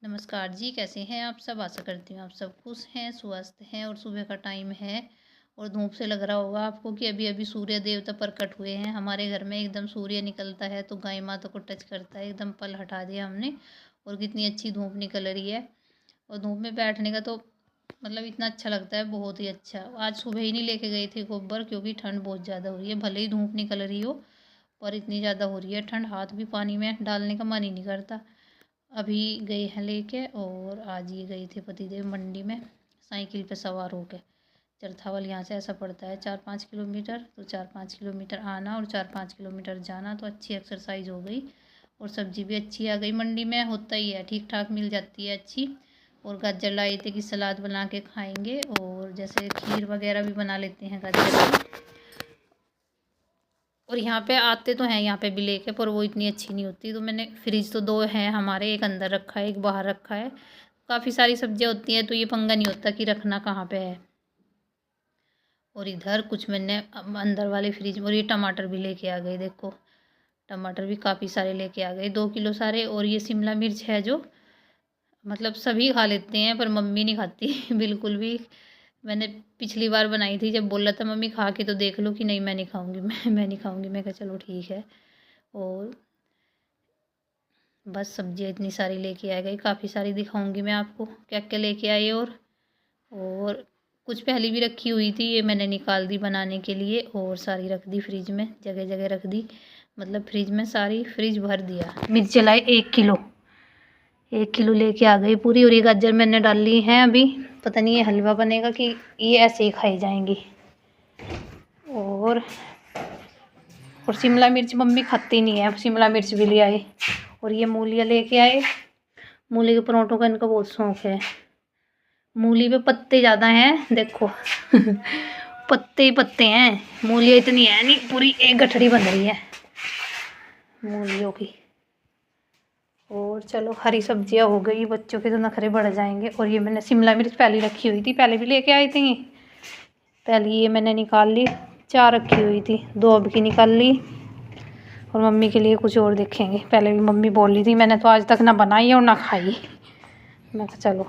नमस्कार जी, कैसे हैं आप सब? आशा करती हूँ आप सब खुश हैं, स्वस्थ हैं और सुबह का टाइम है और धूप से लग रहा होगा आपको कि अभी-अभी सूर्य देवता प्रकट हुए हैं। हमारे घर में एकदम सूर्य निकलता है तो गाय माता को टच करता है, एकदम पल हटा दिया हमने और कितनी अच्छी धूप निकल रही है और धूप में बैठने का तो मतलब इतना अच्छा लगता है, बहुत ही अच्छा। आज सुबह ही नहीं लेके गए थे गोबर क्योंकि ठंड बहुत ज़्यादा हो रही है, भले ही धूप निकल रही हो पर इतनी ज़्यादा हो रही है ठंड, हाथ भी पानी में डालने का मन ही नहीं करता। अभी गए हैं लेके और आज ये गए थे पतिदेव मंडी में साइकिल पे सवार होके। चरथावल यहाँ से ऐसा पड़ता है 4-5 किलोमीटर, तो 4-5 किलोमीटर आना और 4-5 किलोमीटर जाना, तो अच्छी एक्सरसाइज हो गई और सब्जी भी अच्छी आ गई। मंडी में होता ही है, ठीक ठाक मिल जाती है अच्छी। और गाजर लाए थे कि सलाद बना के खाएंगे और जैसे खीर वगैरह भी बना लेते हैं गाजर की। और यहाँ पे आते तो हैं यहाँ पे भी लेके, पर वो इतनी अच्छी नहीं होती, तो मैंने फ्रिज तो दो हैं हमारे, एक अंदर रखा है एक बाहर रखा है। काफ़ी सारी सब्जियाँ होती हैं तो ये पंगा नहीं होता कि रखना कहाँ पे है। और इधर कुछ मैंने अंदर वाले फ्रिज में, और ये टमाटर भी लेके आ गए, देखो टमाटर भी काफ़ी सारे लेके आ गए, 2 किलो सारे। और ये शिमला मिर्च है जो मतलब सभी खा लेते हैं पर मम्मी नहीं खाती बिल्कुल भी। मैंने पिछली बार बनाई थी जब बोला था मम्मी खा के तो देख लो, कि नहीं मैं नहीं खाऊंगी मैं नहीं खाऊंगी। मैं कहा चलो ठीक है। और बस सब्जियाँ इतनी सारी लेके आ गई, काफ़ी सारी दिखाऊंगी मैं आपको क्या क्या लेके आई। और कुछ पहले भी रखी हुई थी, ये मैंने निकाल दी बनाने के लिए और सारी रख दी फ्रिज में, जगह जगह रख दी, मतलब फ्रिज में सारी फ्रिज भर दिया। मिर्च लाई 1 किलो, 1 किलो लेके आ गई पूरी। और ये गाजर मैंने डाल ली है अभी, पता नहीं ये हलवा बनेगा कि ये ऐसे ही खाई जाएंगी। और शिमला मिर्च मम्मी खाती नहीं है, शिमला मिर्च भी ले आए। और ये मूलियाँ लेके आए, मूली के परोठों का इनका बहुत शौक है। मूली पे पत्ते ज़्यादा हैं देखो पत्ते ही पत्ते हैं, मूलियाँ इतनी है नहीं, पूरी एक गठड़ी बन रही है मूलियों की। और चलो हरी सब्जियां हो गई, बच्चों के तो नखरे बढ़ जाएंगे। और ये मैंने शिमला मिर्च पहले रखी हुई थी, पहले भी लेके आई थी, पहले ये मैंने निकाल ली, 4 रखी हुई थी, 2 अब की निकाल ली। और मम्मी के लिए कुछ और देखेंगे। पहले भी मम्मी बोल रही थी, मैंने तो आज तक ना बनाई और ना खाई। मैं कहा चलो,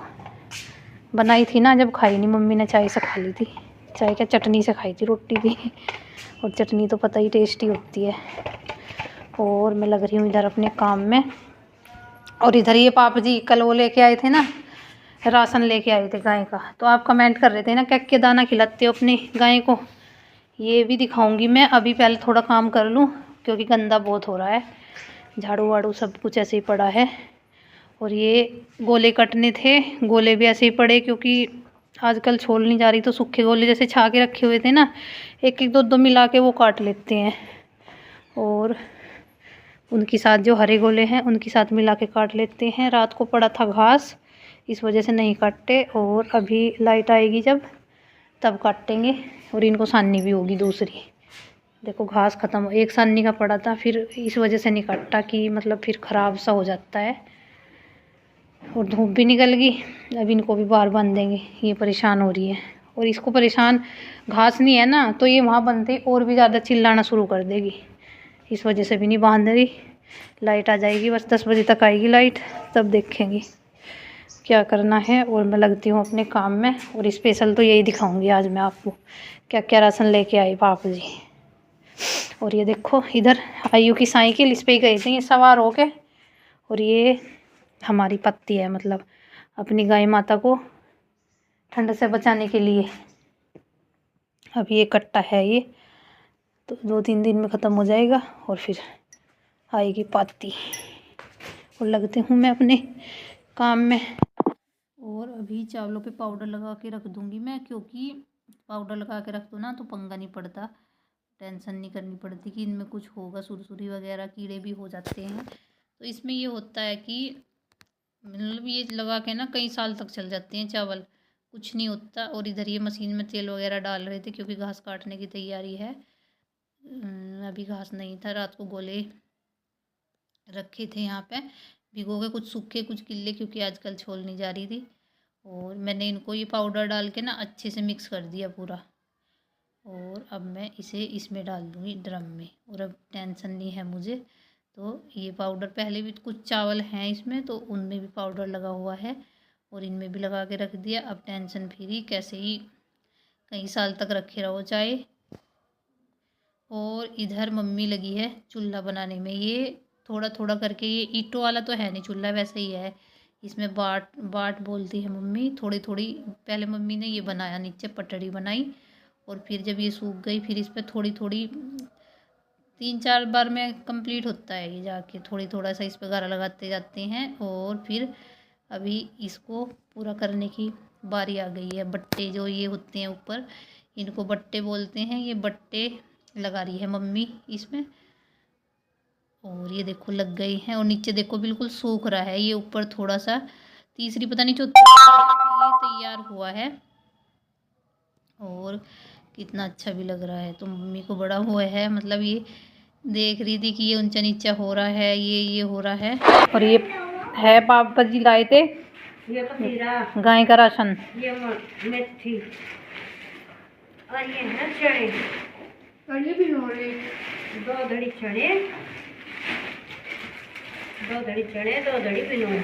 बनाई थी ना जब, खाई नहीं मम्मी ने, चाय से खा ली थी, चाय क्या चटनी से खाई थी, रोटी भी। और चटनी तो पता ही टेस्टी होती है। और मैं लग रही हूँ इधर अपने काम में। और इधर ये पापा जी कल वो लेके आए थे ना, राशन लेके आए थे गाय का, तो आप कमेंट कर रहे थे ना क्या क्या दाना खिलाते हो अपनी गाय को, ये भी दिखाऊंगी मैं। अभी पहले थोड़ा काम कर लूँ क्योंकि गंदा बहुत हो रहा है, झाड़ू वाड़ू सब कुछ ऐसे ही पड़ा है। और ये गोले कटने थे, गोले भी ऐसे ही पड़े क्योंकि आजकल छोल नहीं जा रही, तो सूखे गोले जैसे छा के रखे हुए थे ना, एक एक दो दो मिला के वो काट लेते हैं। और उनके साथ जो हरे गोले हैं उनके साथ मिला के काट लेते हैं। रात को पड़ा था घास, इस वजह से नहीं काटे, और अभी लाइट आएगी जब तब काटेंगे। और इनको साननी भी होगी दूसरी, देखो घास ख़त्म, एक साननी का पड़ा था, फिर इस वजह से नहीं काटा कि मतलब फिर ख़राब सा हो जाता है। और धूप भी निकल गई, अब इनको भी बाहर बांध देंगे, ये परेशान हो रही है। और इसको परेशान, घास नहीं है ना तो ये वहाँ बंधे और भी ज़्यादा चिल्लाना शुरू कर देगी, इस वजह से भी नहीं बांध रही। लाइट आ जाएगी बस 10 बजे तक आएगी लाइट, तब देखेंगे क्या करना है। और मैं लगती हूँ अपने काम में। और स्पेशल तो यही दिखाऊंगी आज मैं आपको, क्या क्या राशन लेके आई पापा जी। और ये देखो इधर आयु की साइकिल, इस पर ही गए थे ये सवार होके। और ये हमारी पत्ती है, मतलब अपनी गाय माता को ठंड से बचाने के लिए। अब ये कट्टा है ये, तो 2-3 दिन में ख़त्म हो जाएगा और फिर आएगी पाती। और लगते हूँ मैं अपने काम में। और अभी चावलों पे पाउडर लगा के रख दूँगी मैं, क्योंकि पाउडर लगा के रख दो ना तो पंगा नहीं पड़ता, टेंशन नहीं करनी पड़ती कि इनमें कुछ होगा, सुरसुरी वगैरह कीड़े भी हो जाते हैं। तो इसमें ये होता है कि मतलब ये लगा के ना कई साल तक चल जाते हैं चावल, कुछ नहीं होता। और इधर ये मशीन में तेल वगैरह डाल रहे थे क्योंकि घास काटने की तैयारी है। अभी घास नहीं था, रात को गोले रखे थे यहाँ पे भिगो के, कुछ सूखे कुछ गिल्ले, क्योंकि आजकल छोल नहीं जा रही थी। और मैंने इनको ये पाउडर डाल के ना अच्छे से मिक्स कर दिया पूरा। और अब मैं इसे इसमें डाल दूँगी ड्रम में, और अब टेंशन नहीं है मुझे, तो ये पाउडर पहले भी कुछ चावल हैं इसमें, तो उनमें भी पाउडर लगा हुआ है और इनमें भी लगा के रख दिया। अब टेंशन फ्री, कैसे ही कई साल तक रखे रहो चाय। और इधर मम्मी लगी है चूल्हा बनाने में। ये थोड़ा थोड़ा करके, ये ईंटों वाला तो है नहीं चूल्हा, वैसे ही है। इसमें बाट बाट बोलती है मम्मी। थोड़ी थोड़ी पहले मम्मी ने ये बनाया, नीचे पटड़ी बनाई और फिर जब ये सूख गई फिर इस पर थोड़ी थोड़ी 3-4 बार में कंप्लीट होता है ये जाके। थोड़ी थोड़ा सा इस पर गारा लगाते जाते हैं और फिर अभी इसको पूरा करने की बारी आ गई है। बट्टे जो ये होते हैं ऊपर, इनको बट्टे बोलते हैं। ये बट्टे लगा रही है मम्मी इसमें और ये देखो लग गई हैं। और नीचे देखो बिल्कुल सूख रहा है। ये ऊपर थोड़ा सा तीसरी पता नहीं चौथी ये तैयार हुआ है और कितना अच्छा भी लग रहा है। तो मम्मी को बड़ा हुआ है, मतलब ये देख रही थी कि ये ऊंचा नीचा हो रहा है, ये हो रहा है। और ये है पापा जी लाए थे ये पतीला, गाय का राशन, ये मेथी और ये है चने और ये भी नोड़े। 2 धड़ी चने, 2 धड़ी चने, 2 धड़ी पिनोले,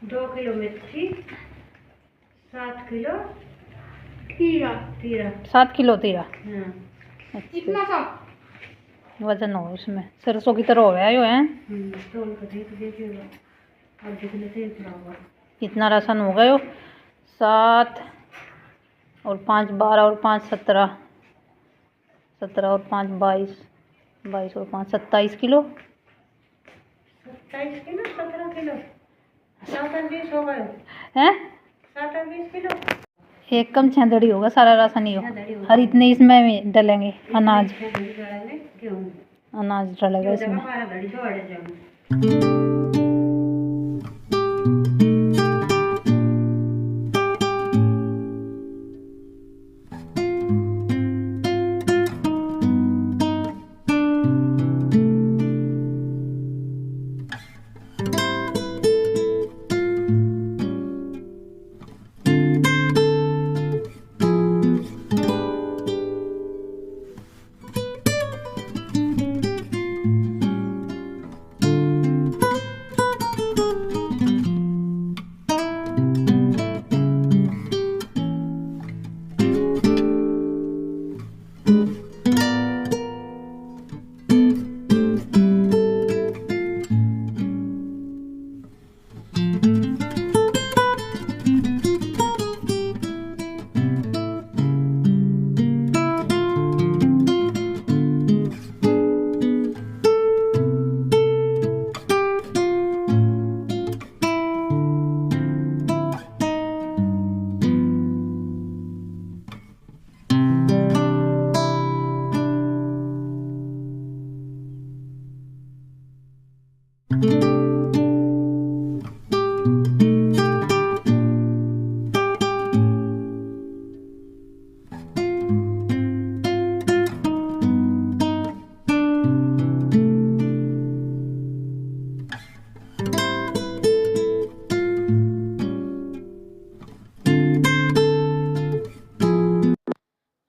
2 किलो मेथी, 7 किलो तीरा। 7 किलो तेरा हाँ इतना सा वजन हो उसमें। सरसों की तरह हो गया जो है। तोल कर देखिएगा अब जितने तेल खराब हुआ। इतना राशन हो गया 7 और 5 12 और 5 17, 17 और 5 22, 22 और 5 27 किलो। 27 किलो, 17 किलो, 7-20 हो गए हैं 7-20 किलो। एक कम 6 धड़ी होगा सारा राशन ही हो। और इतने इसमें डलेंगे अनाज, अनाज डलेगा इसमें।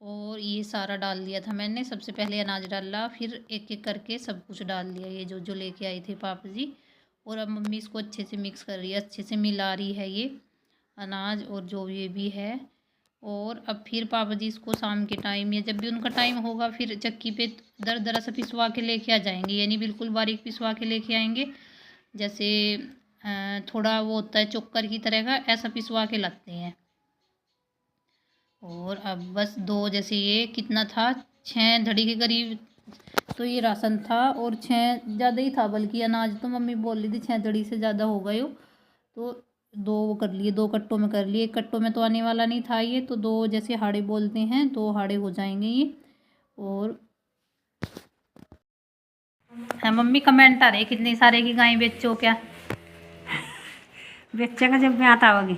और ये सारा डाल दिया था मैंने। सबसे पहले अनाज डाला, फिर एक एक करके सब कुछ डाल दिया, ये जो जो लेके आई थे पापा जी। और अब मम्मी इसको अच्छे से मिक्स कर रही है, अच्छे से मिला रही है ये अनाज और जो ये भी है। और अब फिर पापा जी इसको शाम के टाइम या जब भी उनका टाइम होगा फिर चक्की पे दर दरा सा पिसवा के लेके आ जाएंगे, यानी बिल्कुल बारीक पिसवा के लेके आएंगे। जैसे थोड़ा वो होता है चोकर की तरह का, ऐसा पिसवा के लाते हैं। और अब बस 2, जैसे ये कितना था 6 धड़ी के करीब तो ये राशन था, और 6 ज़्यादा ही था बल्कि अनाज। तो मम्मी बोल रही थी 6 धड़ी से ज़्यादा हो गए हो, तो 2 वो कर लिए, 2 कट्टों में कर लिए। 1 कट्टों में तो आने वाला नहीं था ये, तो 2 जैसे हाड़े बोलते हैं 2 हाड़े हो जाएंगे ये। और हाँ मम्मी कमेंट आ रहे कितने सारे की गाय बेचो क्या? बेचेंगे जब ब्याह होगी।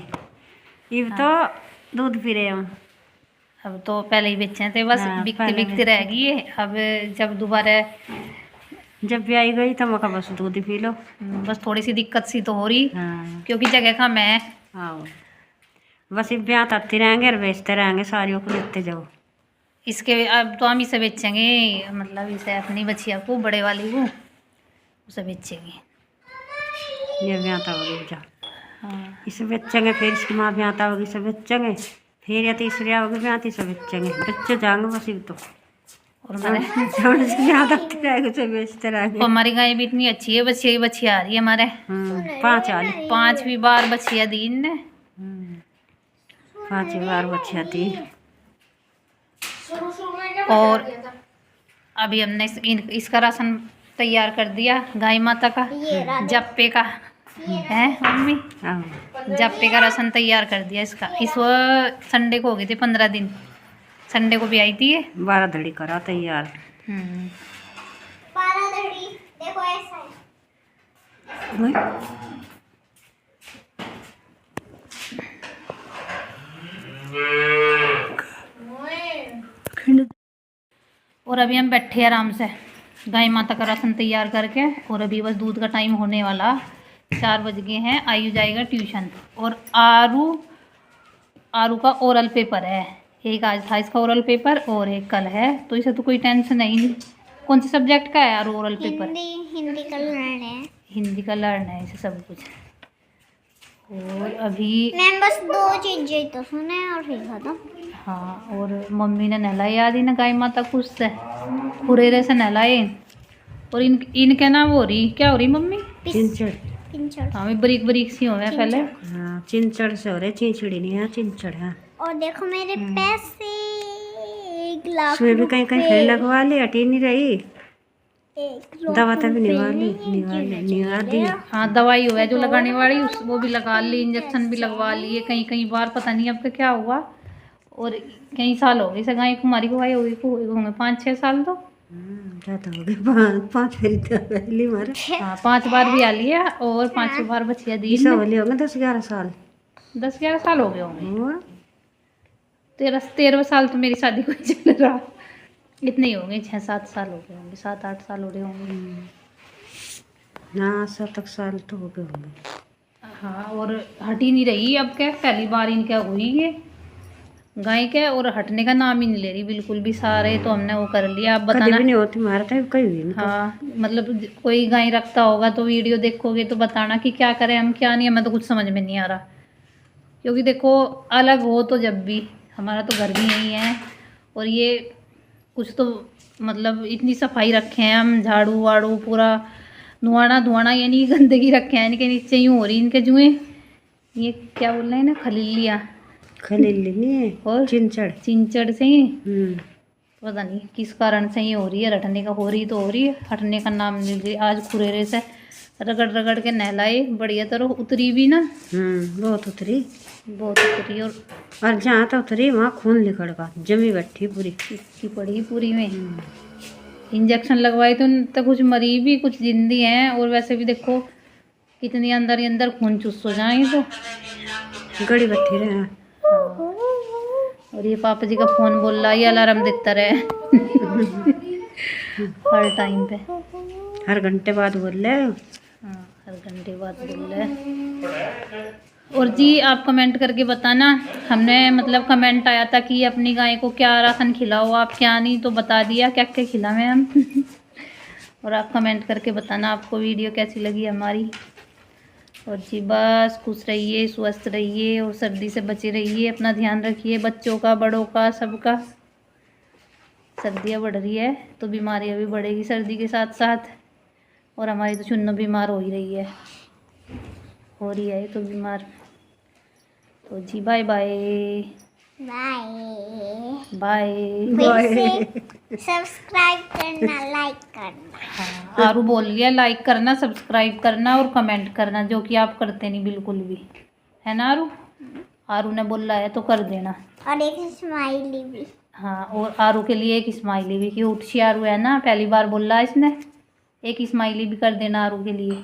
ये तो दूध पी रहे हम। अब तो पहले ही बेचे थे बस, बिकते बिकते रह गई है। अब जब दोबारा जब भी आई गई तो मौका बस दूध ही पी लो। बस थोड़ी सी दिक्कत सी तो हो रही, क्योंकि जगह कम है। हाँ बस ब्याह आते रहेंगे और बेचते रहेंगे, सारियों को लेते जाओ। इसके अब तो हम इसे बेचेंगे, मतलब इसे अपनी बच्चिया को, बड़े वाली को उसे बेचेंगे। ये ब्याता होगी जा, हाँ इसे बेचेंगे, फिर इसकी माँ ब्याता होगी, इसे बेचेंगे, फिर या तीसरी होगी ब्याती, इसे बेचेंगे, बच्चे जाएंगे बस तो। और हमारे ज्यादा रहेगा उसे बेचते रहेंगे। हमारी गाय भी इतनी अच्छी है, बच्चिया आ रही है हमारे। 5 वाली 5वीं बार बच्चिया दी ने। 5 बार बच्चिया दी। और अभी हमने इसका राशन तैयार कर दिया, गाय माता का, जप्पे का है मम्मी, जप्पे का राशन तैयार कर दिया इसका। इस संडे को हो गए थे 15 दिन, संडे को भी आई थी ये। 12 धड़ी करा तैयार। 12 धड़ी देखो ऐसा और अभी हम बैठे आराम से गाय माता का राशन तैयार करके, और अभी बस दूध का टाइम होने वाला, 4 बज गए हैं। आयु जाएगा ट्यूशन, और आरू का ओरल पेपर है, एक आज था इसका ओरल पेपर और एक कल है, तो इसे तो कोई टेंशन नहीं। कौन से सब्जेक्ट का है आरू ओरल पेपर? हिंदी का लर्न है। हिंदी का लर्न है इसे सब कुछ। और अभी मैम बस 2 चीजें तो सुने और फिर खत्म। हाँ, और मम्मी ने नहलाए आदि ना गाय माता कुछ से खुरेरे से नहलाए, और इनके ना वो रही, क्या हो रही मम्मी? चिंचड़। हाँ, बरीक बरीक सी हो रहे पहले। हाँ, चिंचड़ से हो रहे, चिंचड़ी नहीं है, चिंचड़ है। और देखो मेरे पैसे 1 लाख उसमें भी कहीं कहीं फिर लगवा ली, हटी नहीं रही। 1 लाख दवा तक निवार दी। हाँ, दवाई हुआ है जो लगाने वाली, वो भी लगा ली, इंजेक्शन भी लगवा लिए कहीं कहीं बार, पता नहीं अब तक क्या हुआ। और कई साल हो गए इसे गाय कुमारी को, गाय होंगे 5-6 साल तो ज़्यादा हो गए, 5 पहली बार। हाँ, 5 बार भी आ लिया, और 5 बार बच्चिया दी। इसे होली होंगे 10-11 साल। 10-11 साल हो गए होंगे। 13 साल तो मेरी शादी को ही चल रहा, इतने ही होंगे, 6-7 साल हो गए होंगे, 7-8 साल हो गए होंगे। हाँ, 7 साल तो हो गए होंगे। हाँ, और हट ही नहीं रही अब, क्या पहली बार इनका हुई है गाय के, और हटने का नाम ही नहीं ले रही बिल्कुल भी। सारे तो हमने वो कर लिया, अब बताना भी नहीं होती मारता कहीं भी। हाँ, मतलब कोई गाय रखता होगा तो वीडियो देखोगे तो बताना कि क्या करें हम क्या नहीं, हमें तो कुछ समझ में नहीं आ रहा। क्योंकि देखो अलग हो तो जब भी, हमारा तो घर भी यही है, और ये कुछ तो मतलब इतनी सफाई रखे हैं हम, झाड़ू वाड़ू पूरा, धुआना यानी गंदगी रखे हैं इनके नीचे, यूँ हो रही इनके जुएँ, ये क्या बोल रहे हैं ना, खलीली नहीं है, और चिंचड़ से ही पता नहीं किस कारण से ये हो रही है, रटने का हो रही तो हो रही है, हटने का नाम नहीं रही। आज खुरेरे से रगड़ रगड़ के नहलाए, बढ़िया तरह उतरी भी ना, बहुत उतरी। और जहाँ तो उतरी वहाँ खून निकल गया, जमी बैठी पूरी, इसकी पड़ी पूरी में। इंजेक्शन लगवाई तो कुछ मरी भी, कुछ जिंदी हैं, और वैसे भी देखो कितनी अंदर ही अंदर खून चुस हो जाए तो गड़ी बैठी रहे। और ये पापा जी का फोन बोल रहा है, ये अलार्म देता रहे हर टाइम पे, हर घंटे बाद बोल रहे। हाँ, हर घंटे बाद बोल रहे। और जी आप कमेंट करके बताना, हमने मतलब कमेंट आया था कि अपनी गाय को क्या राशन खिलाओ आप, क्या नहीं, तो बता दिया क्या क्या खिलाएं हम और आप कमेंट करके बताना आपको वीडियो कैसी लगी हमारी। और जी बस खुश रहिए, स्वस्थ रहिए, और सर्दी से बचे रहिए, अपना ध्यान रखिए, बच्चों का, बड़ों का, सबका। सर्दियाँ बढ़ रही है तो बीमारियाँ भी बढ़ेगी सर्दी के साथ साथ, और हमारी तो चुन्नू बीमार हो ही रही है, हो रही है तो बीमार। तो जी बाय बाय बाय। सब्सक्राइब करना, लाइक करना। हाँ, आरू बोल लिया, लाइक करना, सब्सक्राइब करना और कमेंट करना, जो कि आप करते नहीं बिल्कुल भी, है ना आरू? आरू ने बोला है तो कर देना। और एक स्माइली भी। हाँ, और आरू के लिए एक स्माइली भी, क्योंकि आरू है ना, पहली बार बोला इसने, एक स्माइली भी कर देना आरू के लिए।